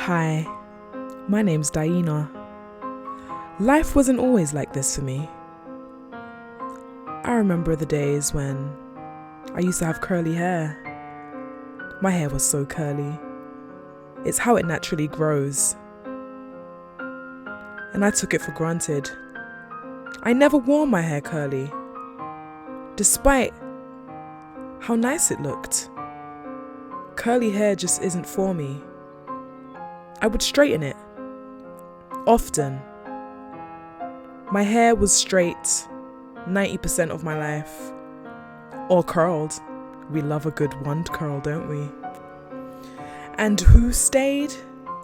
Hi, my name's Diana. Life wasn't always like this for me. I remember the days when I used to have curly hair. My hair was so curly. It's how it naturally grows. And I took it for granted. I never wore my hair curly, despite how nice it looked. Curly hair just isn't for me. I would straighten it. Often. My hair was straight 90% of my life. Or curled. We love a good wand curl, don't we? And who stayed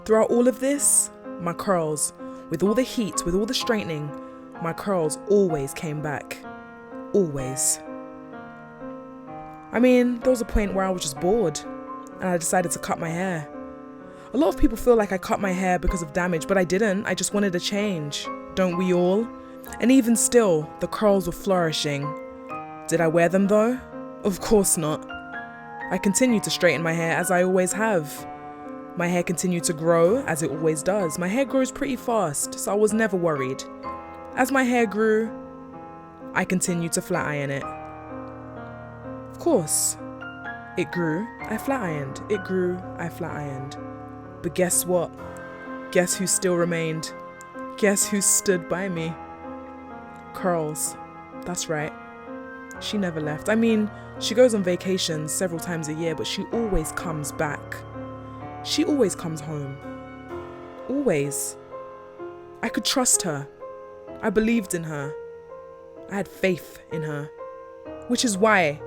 throughout all of this? My curls. With all the heat, with all the straightening, my curls always came back. Always. I mean, there was a point where I was just bored and I decided to cut my hair. A lot of people feel like I cut my hair because of damage, but I didn't. I just wanted a change. Don't we all? And even still, the curls were flourishing. Did I wear them though? Of course not. I continued to straighten my hair as I always have. My hair continued to grow as it always does. My hair grows pretty fast, so I was never worried. As my hair grew, I continued to flat iron it. Of course, it grew, I flat ironed. It grew, I flat ironed. But guess what? Guess who still remained? Guess who stood by me? Curls. That's right. She never left. I mean, she goes on vacations several times a year, but she always comes back. She always comes home. Always. I could trust her. I believed in her. I had faith in her. Which is why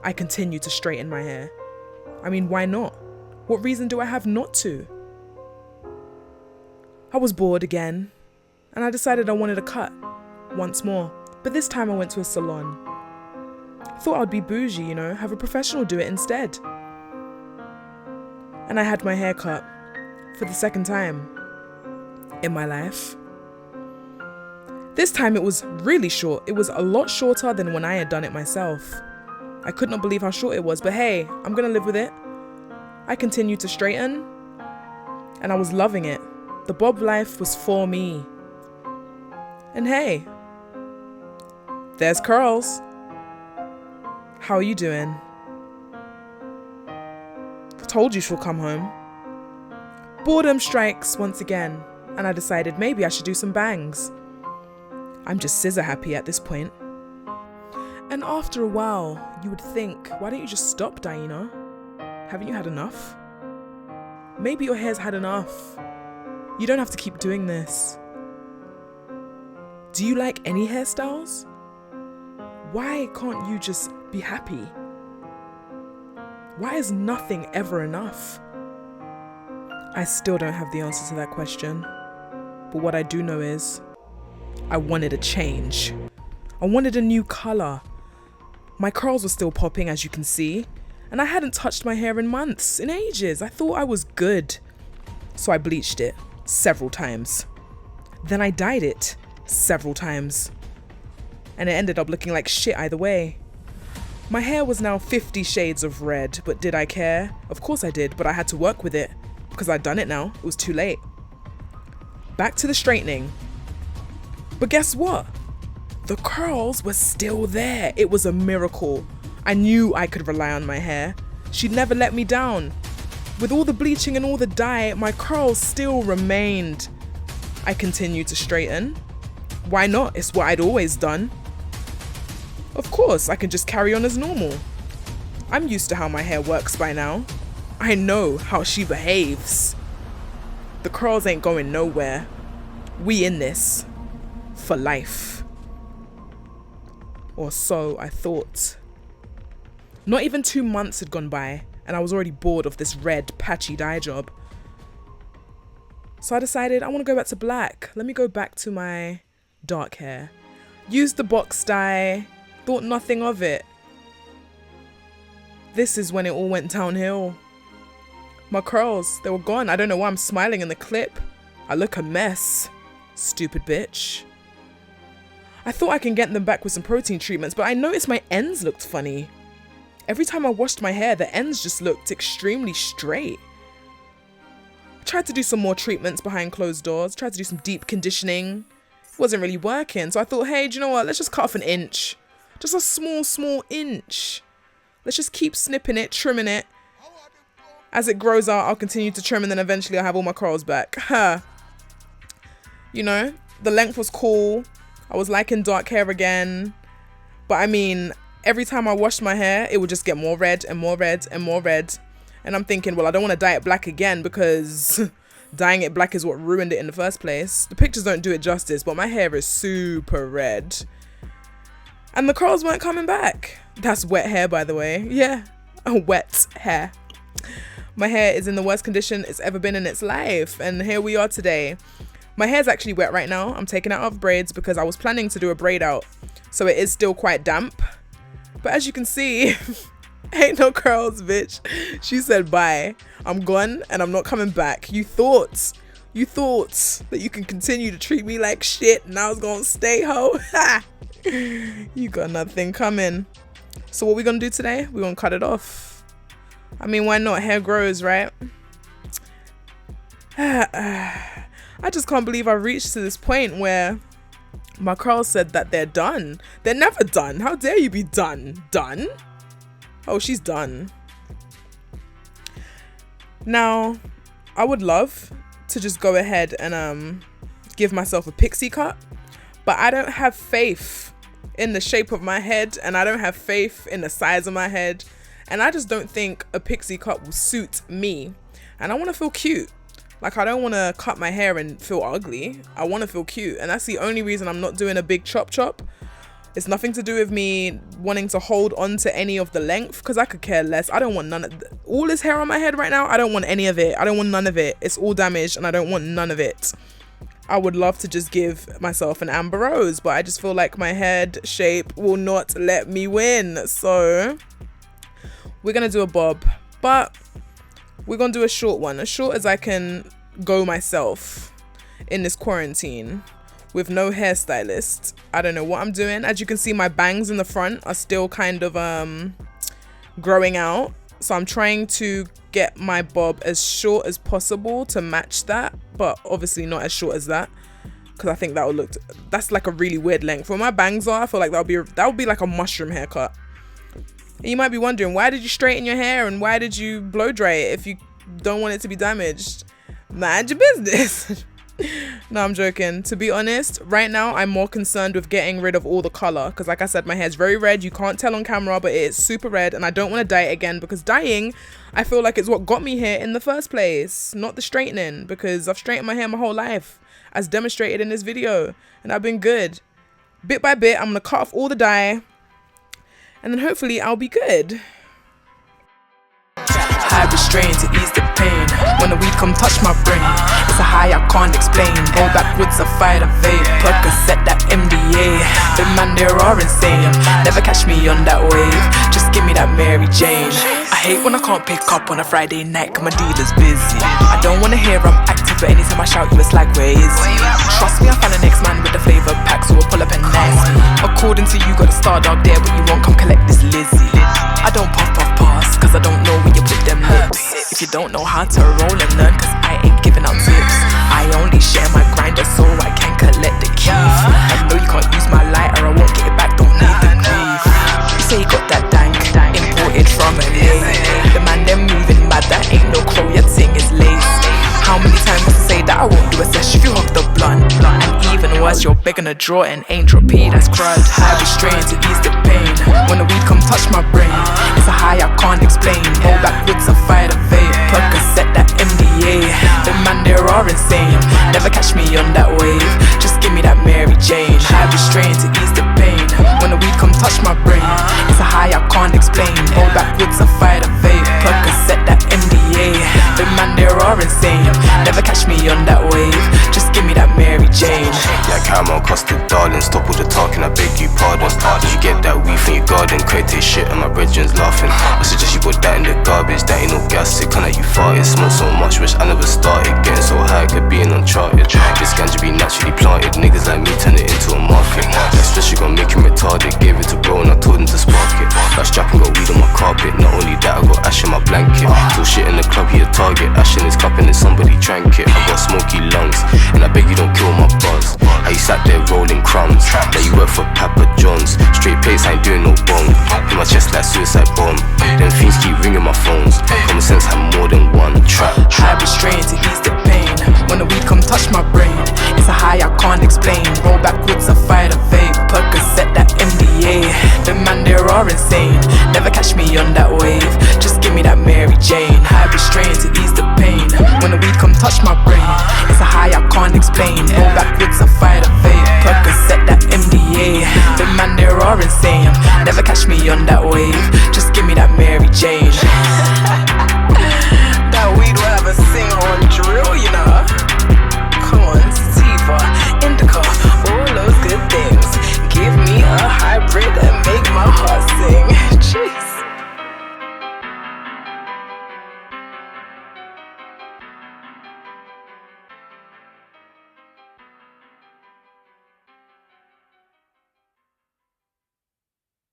I continue to straighten my hair. I mean, why not? What reason do I have not to? I was bored again, and I decided I wanted a cut once more. But this time I went to a salon. Thought I'd be bougie, have a professional do it instead. And I had my hair cut for the second time in my life. This time it was really short. It was a lot shorter than when I had done it myself. I could not believe how short it was, but hey, I'm gonna live with it. I continued to straighten, and I was loving it. The bob life was for me. And hey, there's curls. How are you doing? Told you she'll come home. Boredom strikes once again, and I decided maybe I should do some bangs. I'm just scissor happy at this point. And after a while, you would think, why don't you just stop, Diana? Haven't you had enough? Maybe your hair's had enough. You don't have to keep doing this. Do you like any hairstyles? Why can't you just be happy? Why is nothing ever enough? I still don't have the answer to that question. But what I do know is, I wanted a change. I wanted a new colour. My curls were still popping, as you can see. And I hadn't touched my hair in months, in ages. I thought I was good. So I bleached it several times. Then I dyed it several times. And it ended up looking like shit either way. My hair was now 50 shades of red, but did I care? Of course I did, but I had to work with it because I'd done it now. It was too late. Back to the straightening. But guess what? The curls were still there. It was a miracle. I knew I could rely on my hair. She'd never let me down. With all the bleaching and all the dye, my curls still remained. I continued to straighten. Why not? It's what I'd always done. Of course, I can just carry on as normal. I'm used to how my hair works by now. I know how she behaves. The curls ain't going nowhere. We in this for life. Or so I thought. Not even 2 months had gone by, and I was already bored of this red, patchy dye job. So I decided I want to go back to black. Let me go back to my dark hair. Used the box dye. Thought nothing of it. This is when it all went downhill. My curls, they were gone. I don't know why I'm smiling in the clip. I look a mess. Stupid bitch. I thought I can get them back with some protein treatments, but I noticed my ends looked funny. Every time I washed my hair, the ends just looked extremely straight. tried to do some more treatments behind closed doors, tried to do some deep conditioning. It wasn't really working. So I thought, hey, do you know what? Let's just cut off an inch. Just a small inch. Let's just keep snipping it, trimming it. As it grows out, I'll continue to trim, and then eventually I'll have all my curls back. You know, the length was cool. I was liking dark hair again. But I mean, every time I washed my hair, it would just get more red and more red and more red. And I'm thinking, well, I don't want to dye it black again, because dyeing it black is what ruined it in the first place. The pictures don't do it justice, but my hair is super red. And the curls weren't coming back. That's wet hair, by the way. Yeah, wet hair. My hair is in the worst condition it's ever been in its life. And here we are today. My hair's actually wet right now. I'm taking it out of braids because I was planning to do a braid out. So it is still quite damp. But as you can see, ain't no curls, bitch. She said bye. I'm gone and I'm not coming back. You thought that you can continue to treat me like shit and I was gonna stay, ho. You got nothing coming. So what we gonna do today? We're gonna cut it off. I mean, why not? Hair grows, right? I just can't believe I reached to this point where my curls said that they're done. They're never done. How dare you be done? Done? Oh, she's done. Now, I would love to just go ahead and give myself a pixie cut, but I don't have faith in the shape of my head, and I don't have faith in the size of my head, and I just don't think a pixie cut will suit me. And I want to feel cute. Like, I don't want to cut my hair and feel ugly. I want to feel cute, and that's the only reason I'm not doing a big chop. It's nothing to do with me wanting to hold on to any of the length, because I could care less. I don't want none of all this hair on my head right now. I don't want any of it. I don't want none of it. It's all damaged and I don't want none of it. I would love to just give myself an Amber Rose, but I just feel like my head shape will not let me win. So we're going to do a bob, but we're going to do a short one, as short as I can go myself in this quarantine with no hairstylist. I don't know what I'm doing. As you can see, my bangs in the front are still kind of growing out. So I'm trying to get my bob as short as possible to match that, but obviously not as short as that, because I think that would look, that's like a really weird length. Where my bangs are, I feel like that would be like a mushroom haircut. And you might be wondering, why did you straighten your hair and why did you blow dry it if you don't want it to be damaged? Mind your business. No, I'm joking. To be honest, right now I'm more concerned with getting rid of all the color, because like I said, my hair's very red. You can't tell on camera, but it's super red, and I don't want to dye it again, because dyeing, I feel like, it's what got me here in the first place, not the straightening, because I've straightened my hair my whole life, as demonstrated in this video, and I've been good. Bit by bit, I'm gonna cut off all the dye, and then hopefully I'll be good. High restrain to ease the pain. When the weed come touch my brain, it's a high I can't explain. Go backwards, I fight a vape. Percocet that MDA. The man there are insane. Never catch me on that wave. Just give me that Mary Jane. I hate when I can't pick up on a Friday night, cause my dealer's busy. I don't wanna hear I'm active, but anytime I shout you it's like, where is he? Trust me, I found the next man with the flavor pack, so I'll pull up and nice. According to you, got a star dog there, but you won't come collect this Lizzie. I don't puff pass, cause I don't know where you put them lips. If you don't know how to roll and learn, cause I ain't giving out tips. I only share my grinder so I can collect the keys. I know you can't use my lighter, I won't get it back, don't need the grief. You say you got that dank, imported from LA. The man them moving mad, that ain't no crow, your thing is lace. How many times must I say that I won't do a sesh if you hug the blunt? And even worse, you're begging a draw and ain't repeat, that's crud. High restrain to ease the pain. When the weed come touch my brain, it's a high I can't explain. Go backwards, I fight a vape. Percocet that MDA. The man there are insane. Never catch me on that wave. Just give me that Mary Jane. High restrain to ease the pain. When the weed come touch my brain, it's a high I can't explain. Go backwards, I fight a vape. Percocet that MDA. The man there are insane. Never catch me on that wave. Just give me that Mary Jane. Yeah, caramel custard, darling. Stop all the talking, I beg you pardon. Did you get that weed from your garden? Create shit and my brethren's laughing. I suggest you put that in the garbage. That ain't no gas, it can't let you farted. Smoke so much, wish I never started. Getting so high, could be an uncharted. This ganja be naturally planted. Niggas like me turn it into a market. That stress you gon' make him retarded. Gave it to bro and I told him to spark it. That strap and got weed on my carpet. Not only that, I got ash in my blanket. Till shit in the club, he a target. Ash in his cupping and somebody drank it. I got smoky lungs, and I beg you don't kill my buzz. How you sat there rolling crumbs, now you work for Papa John's. Straight plates, I ain't doing no bong. In my chest like suicide bomb. Them fiends keep ringing my phones. Common sense had more than one trap. High restraint to ease the pain. When the weed come touch my brain, it's a high I can't explain. Roll backwards, I fire the vape. Percocet that MDA. The man there are insane. Never catch me on that wave. Just give me that Mary Jane. High restraint to ease the pain. When the weed come touch my brain, it's a high I can't explain. Roll backwards, I fire the vape. Percocet that MDA. The man there are insane. Never catch me on that wave. Just give me that Mary Jane.